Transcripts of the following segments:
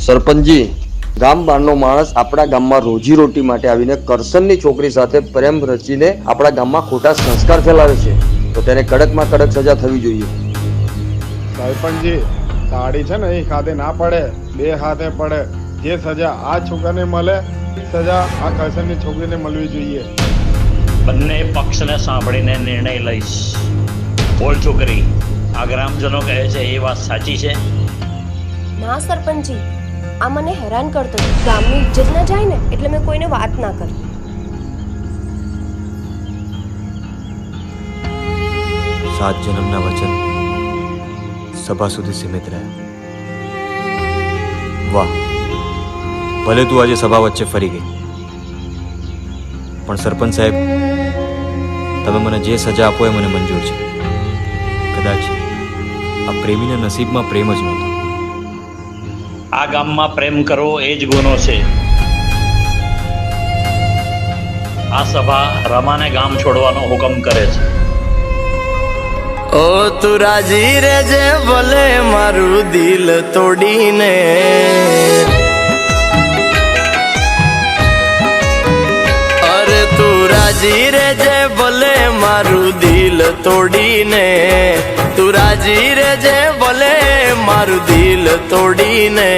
સરપંચજી, ગામ બહારનો માણસ આપણા ગામમાં રોજી રોટી માટે આવીને કરસનની છોકરી સાથે પ્રેમ રચીને આપણા ગામમાં ખોટા સંસ્કાર ફેલાવે છે, તો તેને કડકમાં કડક સજા થવી જોઈએ। સરપંચજી, તાળી છે ને એક હાથે ના પડે, બે હાથે પડે। જે સજા આ છોકરાને મળે, સજા આ કરસનની છોકરીને મળવી જોઈએ। બંને પક્ષને સાંભળીને નિર્ણય લઈશ। બોલ છોકરી, આ ગ્રામજનો કહે છે એ વાત સાચી છે? ના સરપંચજી, આ મને હેરાન કરતો હતો। ગામની ઇજ્જત ના જાય ને એટલે મેં કોઈને વાત ના કરી। सात जन्मना वचन सभा सुधी सीमित रहे। वाह, भले तू आज सभा वच्चे फरी गई, पण सरपंच साहेब, तमे मने जे सजा आपो ए मने मंजूर छे। कदाच आ प्रेमीने नसीबमां प्रेम ज नहोतो। આ ગામમાં પ્રેમ કરવો એ જ ગુનો છે। આ સભા રમાને ગામ છોડવાનો હુકમ કરે છે। ओ तू राजी रे जे भले मारू दिल तोड़ी ने, अरे तू राजी रे जे भले मारू दिल तोड़ी ने, तू राजी रे जे भले मारू दिल तोड़ी ने।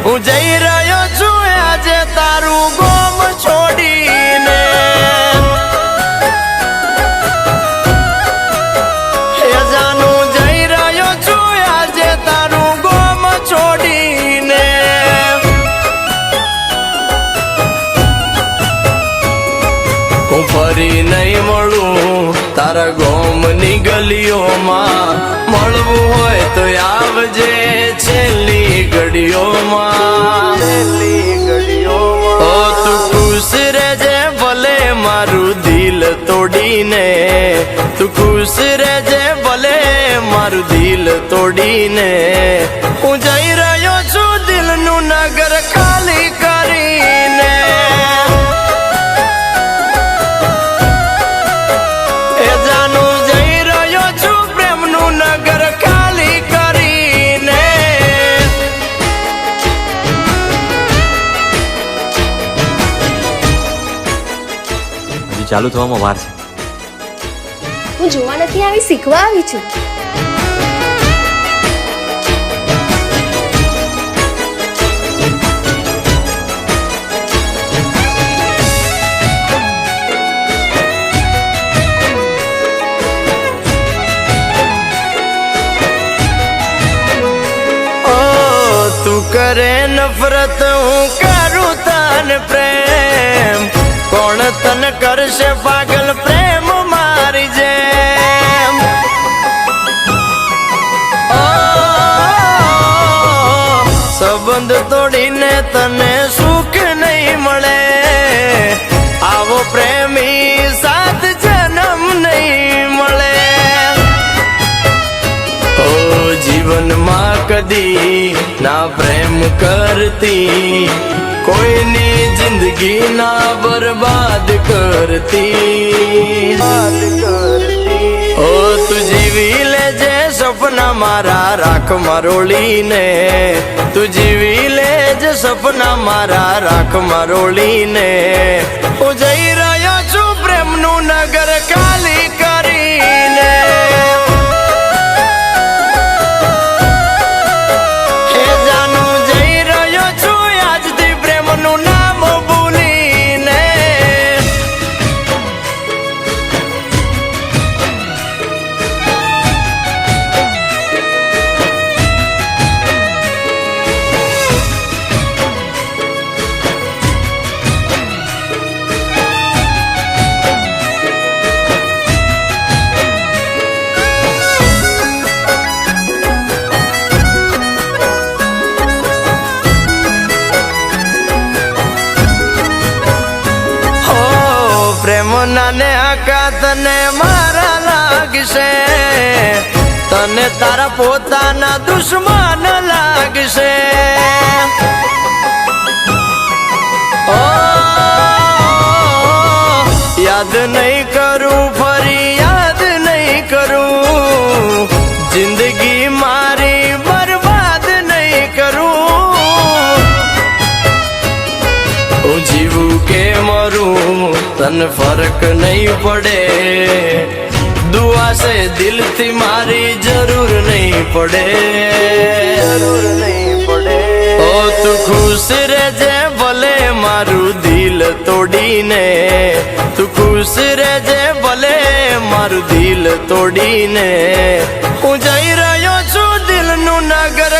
हूँ जई रह्यो छू आज तारू गोम छोड़ी ने। फरी नहीं मळू तारा गोमनी गलियों मळवू होय तो आवजे छेल्ली घड़ियों। ओ तू खुश रेजे भले मारू दिल तोड़ी ने, तू खुश रेजे भले मारू दिल तोड़ी ने। हूँ जई रह्यो छू दिल नु नगर खाली करीने। चालू थवामां वार छे। હું જોવા નથી આવી, શીખવા આવી છું। तू करे नफरत हूँ करूँ तन प्रेम, कौन तन कर से पागल प्रेम मारी जेम। ओ संबंध तोड़ी ने तने सुख नहीं मळे, आवो प्रेमी साथ जन्म नहीं मळे। ओ जीवन मां कदी ना प्रेम करती, कोई नी जिंदगी ना बर्बाद करती। ओ तू जीवी ले जे सपना मारा राख मरोली ने, तू जीवी ले जे सपना मारा राख मरोली ने। ओ जई रह्यो छू प्रेम नु नगर खाली करीने। प्रेम नाने आका तने मारा लागशे, तने तारा पोताना दुश्मन लागशे। ओ याद नहीं करूं, फरी याद नहीं करूं, जिंदगी मारी बर्बाद नहीं करूं। તને ફરક નહીં પડે દુઆ સે દિલથી મારી જરૂર નહીં પડે જરૂર નહીં પડે ઓ તું ખુશ રહેજે ભલે મારું દિલ તોડીને તું ખુશ રહેજે ભલે મારું દિલ તોડીને હું જઈ રહ્યો છું દિલનું નગર